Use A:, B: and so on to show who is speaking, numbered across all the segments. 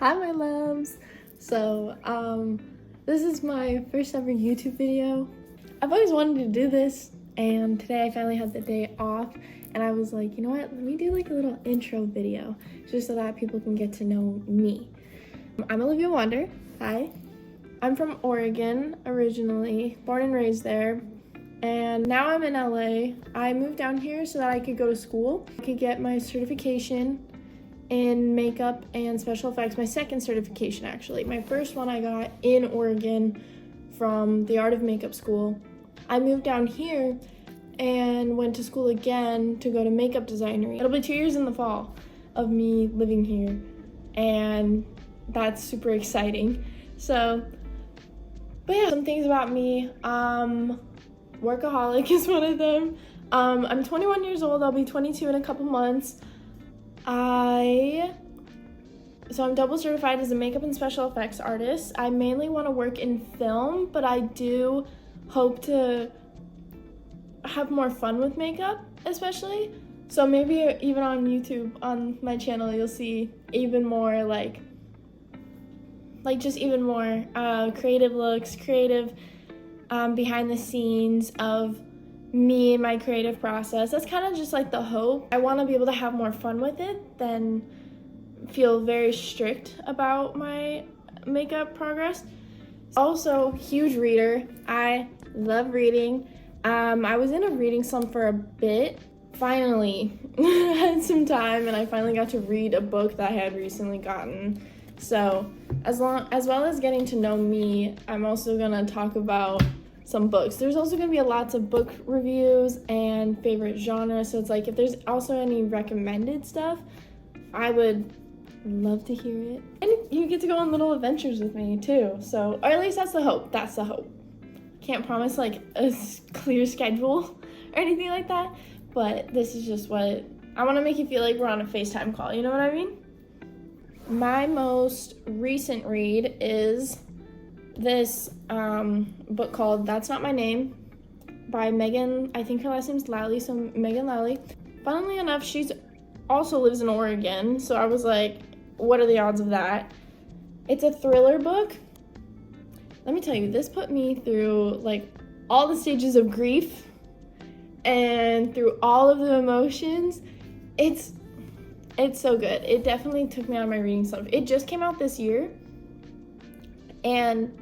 A: Hi, my loves. This is my first ever YouTube video. I've always wanted to do this, and today I finally had the day off, and I was like, you know what, let me do like a little intro video, just so that people can get to know me. I'm Olivia Wander. Hi. I'm from Oregon originally, born and raised there, and now I'm in LA. I moved down here so that I could go to school. I could get my certification in makeup and special effects, my second certification actually. My first one I got in Oregon from the Art of Makeup School. I moved down here and went to school again to go to makeup designery. It'll be 2 years in the fall of me living here, and that's super exciting. But yeah, some things about me. Workaholic is one of them. I'm 21 years old, I'll be 22 in a couple months. I'm double certified as a makeup and special effects artist. I mainly want to work in film, but I do hope to have more fun with makeup, especially. So maybe even on YouTube, on my channel, you'll see even more like just even more creative looks, creative behind the scenes of me and my creative process. That's kind of just like the hope. I want to be able to have more fun with it than feel very strict about my makeup progress. Also, huge reader. I love reading. I was in a reading slump for a bit. Finally had some time, and I finally got to read a book that I had recently gotten. So as well as getting to know me, I'm also gonna talk about some books. There's also going to be lots of book reviews and favorite genres, so it's like if there's also any recommended stuff, I would love to hear it. And you get to go on little adventures with me too, so, or at least that's the hope. Can't promise like a clear schedule or anything like that, but this is just what I want to make you feel like we're on a FaceTime call, you know what I mean? My most recent read is this book called That's Not My Name by Megan, I think her last name's Lally, so Megan Lally. Funnily enough, she's also lives in Oregon, so I was like, what are the odds of that? It's a thriller book. Let me tell you, this put me through like all the stages of grief and through all of the emotions. It's so good. It definitely took me out of my reading slump. It just came out this year, and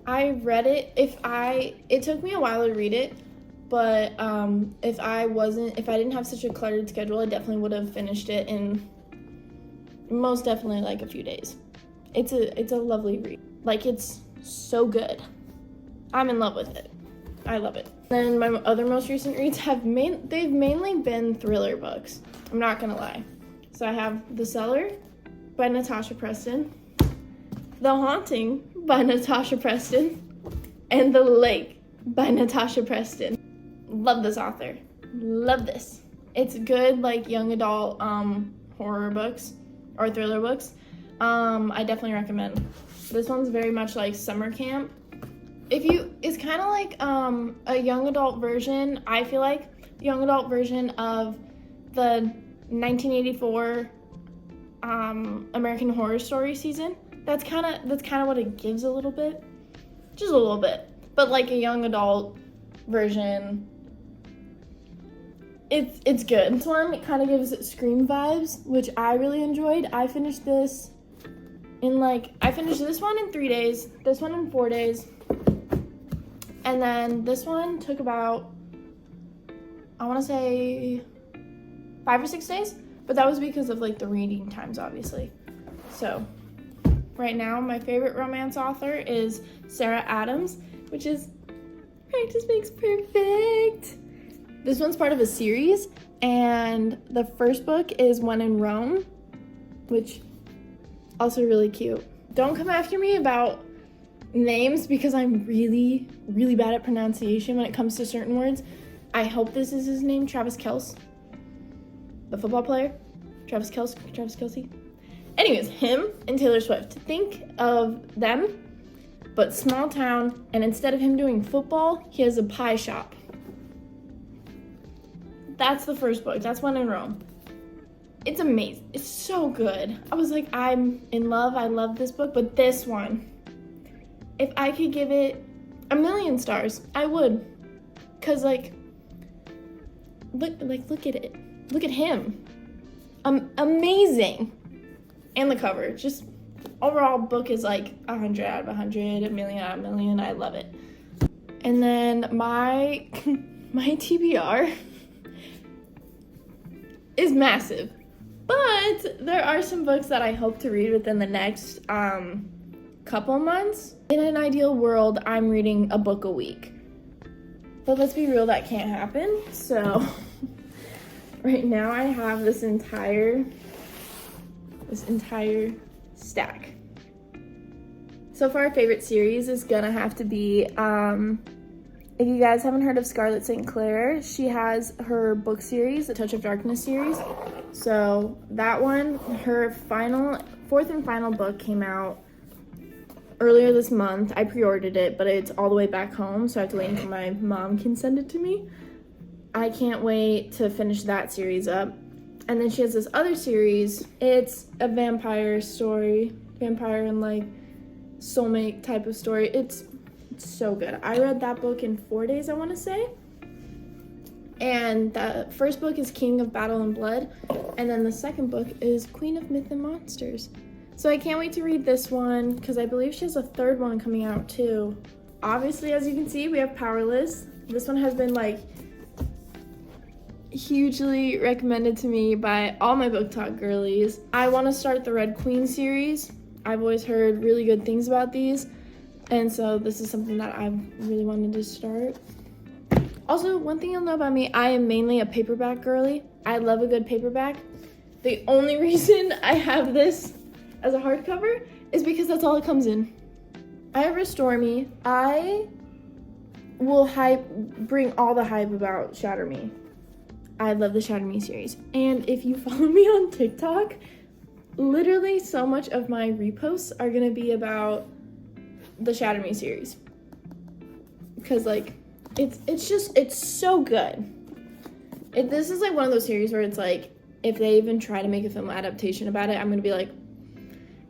A: I read it. It took me a while to read it, but if I didn't have such a cluttered schedule, I definitely would have finished it in most definitely like a few days. It's a lovely read. Like, it's so good. I'm in love with it. I love it. Then my other most recent reads they've mainly been thriller books. I'm not gonna lie. So I have The Cellar by Natasha Preston, The Haunting by Natasha Preston, and The Lake by Natasha Preston. Love this author. Love this. It's good, like, young adult horror books or thriller books. I definitely recommend. This one's very much like summer camp. It's kind of like a young adult version. I feel like young adult version of the 1984 American Horror Story season. That's kind of what it gives a little bit, just a little bit, but like a young adult version. It's good. This one kind of gives Scream vibes, which I really enjoyed. I finished this one in 3 days, this one in 4 days, and then this one took about, I want to say 5 or 6 days, but that was because of like the reading times, obviously. So right now, my favorite romance author is Sarah Adams, which is Practice Makes Perfect. This one's part of a series, and the first book is When in Rome, which also really cute. Don't come after me about names because I'm really, really bad at pronunciation when it comes to certain words. I hope this is his name, Travis Kelce, the football player. Travis Kelce. Anyways, him and Taylor Swift. Think of them, but small town, and instead of him doing football, he has a pie shop. That's the first book. That's When in Rome. It's amazing. It's so good. I was like, I'm in love. I love this book, but this one, if I could give it 1,000,000 stars, I would. Cause like, look at it. Look at him. Amazing. And the cover, just overall book is like 100 out of 100, 1,000,000 out of 1,000,000. I love it. And then my TBR is massive. But there are some books that I hope to read within the next couple months. In an ideal world, I'm reading a book a week. But let's be real, that can't happen. So right now I have this entire stack. So far, favorite series is gonna have to be, if you guys haven't heard of Scarlett St. Clair, she has her book series, the Touch of Darkness series. So that one, her fourth and final book came out earlier this month. I pre-ordered it, but it's all the way back home, so I have to wait until my mom can send it to me. I can't wait to finish that series up. And then she has this other series. It's a vampire story, vampire and like soulmate type of story. It's so good. I read that book in 4 days, I want to say. And the first book is King of Battle and Blood, and then the second book is Queen of Myth and Monsters. So I can't wait to read this one because I believe she has a third one coming out too. Obviously, as you can see, we have Powerless. This one has been like hugely recommended to me by all my book talk girlies. I want to start the Red Queen series. I've always heard really good things about these, and so this is something that I've really wanted to start. Also, one thing you'll know about me, I am mainly a paperback girly. I love a good paperback. The only reason I have this as a hardcover is because that's all it comes in. I have Restore Me. I will bring all the hype about Shatter Me. I love the Shatter Me series. And if you follow me on TikTok, literally so much of my reposts are gonna be about the Shatter Me series. Because like, it's so good. This is like one of those series where it's like, if they even try to make a film adaptation about it, I'm gonna be like,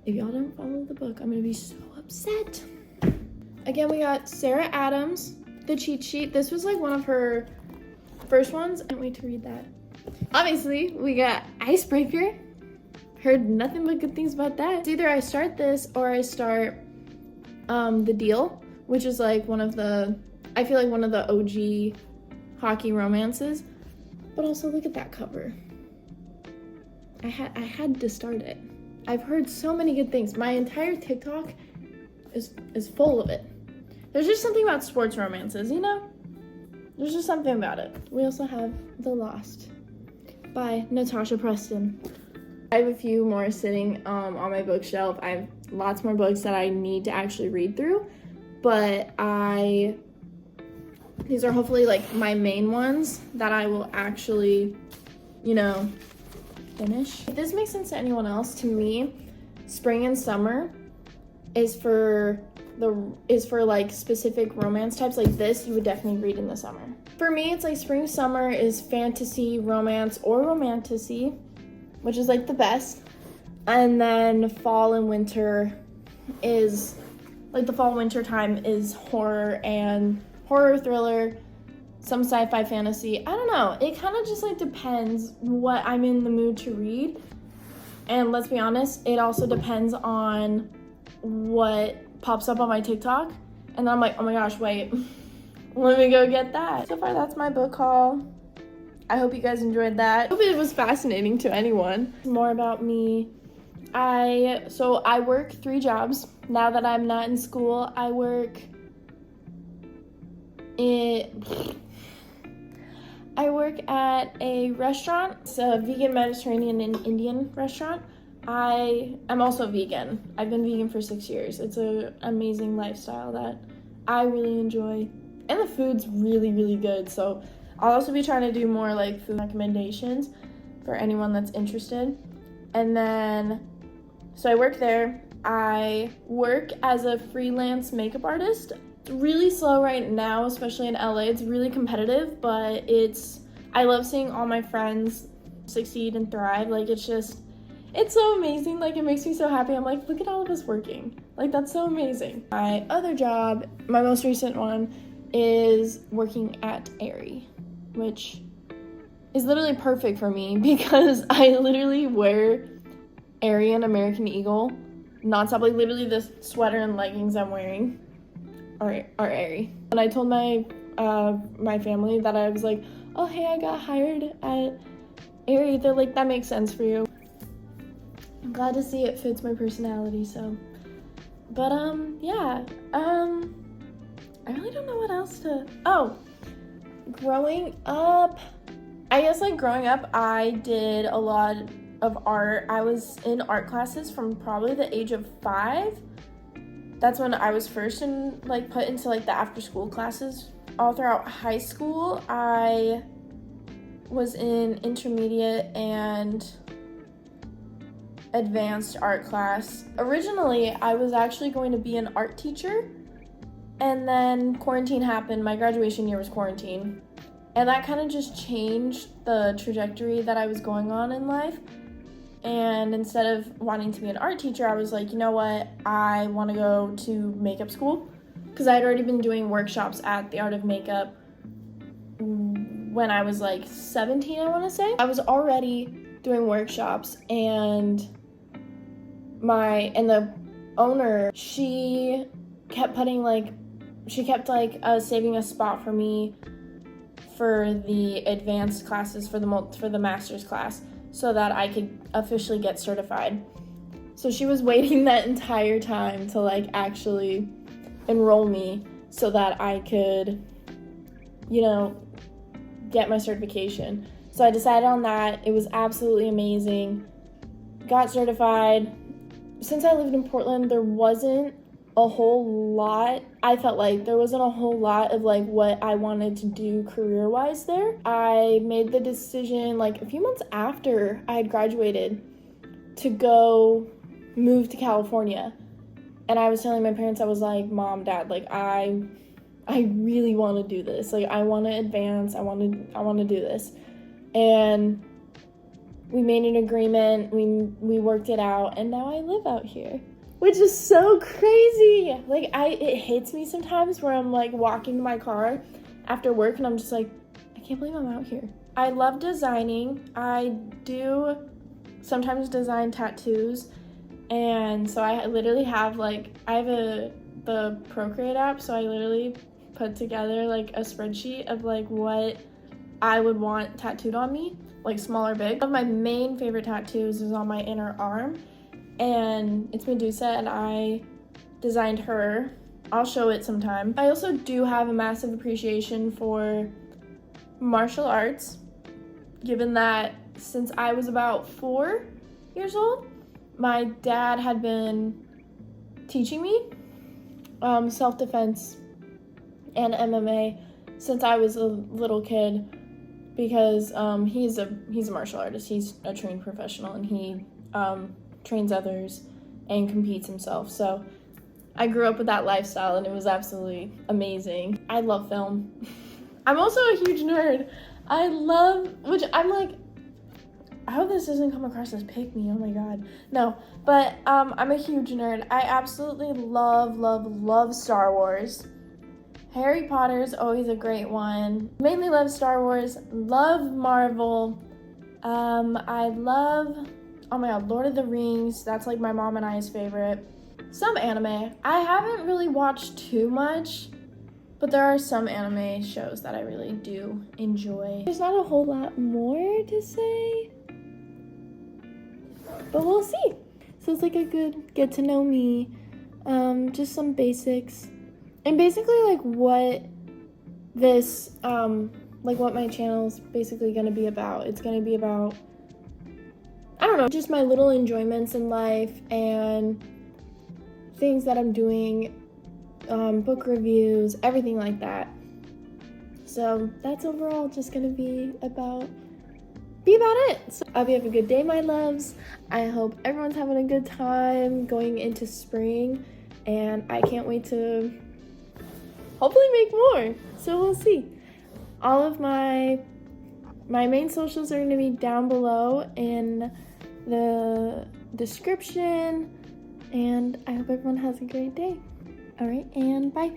A: if y'all don't follow the book, I'm gonna be so upset. Again, we got Sarah Adams, The Cheat Sheet. This was like one of her first ones. I can't wait to read that. Obviously, we got Icebreaker. Heard nothing but good things about that. It's either I start this or I start The Deal, which is like I feel like one of the OG hockey romances. But also look at that cover. I had to start it. I've heard so many good things. My entire TikTok is full of it. There's just something about sports romances, you know? There's just something about it. We also have The Lost by Natasha Preston. I have a few more sitting on my bookshelf. I have lots more books that I need to actually read through, but these are hopefully like my main ones that I will actually, finish. If this makes sense to anyone else, to me, spring and summer is for like specific romance types. Like this, you would definitely read in the summer. For me, it's like spring, summer is fantasy, romance, or romantasy, which is like the best. And then fall and winter is like the fall winter time is horror thriller, some sci-fi fantasy. I don't know. It kind of just like depends what I'm in the mood to read. And let's be honest, it also depends on what pops up on my TikTok. And then I'm like, oh my gosh, wait, let me go get that. So far, that's my book haul. I hope you guys enjoyed that. I hope it was fascinating to anyone. More about me. I work 3 jobs. Now that I'm not in school, I work at a restaurant. It's a vegan, Mediterranean, and Indian restaurant. I'm also vegan. I've been vegan for 6 years. It's an amazing lifestyle that I really enjoy. And the food's really, really good. So I'll also be trying to do more like food recommendations for anyone that's interested. And then, so I work there. I work as a freelance makeup artist. It's really slow right now, especially in LA. It's really competitive, but I love seeing all my friends succeed and thrive. Like, it's so amazing. Like, it makes me so happy. I'm like, look at all of us working. Like, that's so amazing. My other job, my most recent one, is working at Aerie, which is literally perfect for me because I literally wear Aerie and American Eagle nonstop. Like, literally the sweater and leggings I'm wearing are Aerie. And I told my family that I was like, oh, hey, I got hired at Aerie. They're like, that makes sense for you. I'm glad to see it fits my personality, so. But, yeah. I really don't know what else to, growing up, I guess, like, growing up, I did a lot of art. I was in art classes from probably the age of 5. That's when I was first put into, like, the after-school classes. All throughout high school, I was in intermediate and advanced art class. Originally, I was actually going to be an art teacher, and then quarantine happened. My graduation year was quarantine, and that kind of just changed the trajectory that I was going on in life. And instead of wanting to be an art teacher, I was like, you know what, I want to go to makeup school, because I had already been doing workshops at the Art of Makeup when I was like 17, I want to say. I was already doing workshops, and the owner, she kept saving a spot for me for the advanced classes, for the master's class, so that I could officially get certified. So she was waiting that entire time to like actually enroll me so that I could, get my certification. So I decided on that. It was absolutely amazing. Got certified. Since I lived in Portland, there wasn't a whole lot. I felt like there wasn't a whole lot of like what I wanted to do career-wise there. I made the decision like a few months after I had graduated to go move to California. And I was telling my parents, I was like, Mom, Dad, like I really want to do this. Like, I want to advance. I want to do this. And we made an agreement. We worked it out, and now I live out here, which is so crazy. Like, it hits me sometimes where I'm like walking to my car after work, and I'm just like, I can't believe I'm out here. I love designing. I do sometimes design tattoos, and so I literally have the Procreate app, so I literally put together like a spreadsheet of like what I would want tattooed on me, like small or big. One of my main favorite tattoos is on my inner arm, and it's Medusa, and I designed her. I'll show it sometime. I also do have a massive appreciation for martial arts, given that since I was about 4 years old, my dad had been teaching me self-defense and MMA since I was a little kid, because he's a martial artist. He's a trained professional, and he trains others and competes himself. So I grew up with that lifestyle, and it was absolutely amazing. I love film. I'm also a huge nerd. I hope this doesn't come across as pick me, oh my god. No, but I'm a huge nerd. I absolutely love Star Wars. Harry Potter is always a great one. Mainly love Star Wars, love Marvel. I love, oh my god, Lord of the Rings. That's like my mom and I's favorite. Some anime. I haven't really watched too much, but there are some anime shows that I really do enjoy. There's not a whole lot more to say, but we'll see. So it's like a good get to know me, just some basics. And basically like what this, what my channel's basically gonna be about. It's gonna be about, I don't know, just my little enjoyments in life and things that I'm doing, book reviews, everything like that. So that's overall just gonna be about it. So I hope you have a good day, my loves. I hope everyone's having a good time going into spring, and I can't wait to hopefully make more. So we'll see. All of my My main socials are going to be down below in the description, and I hope everyone has a great day. All right, and bye.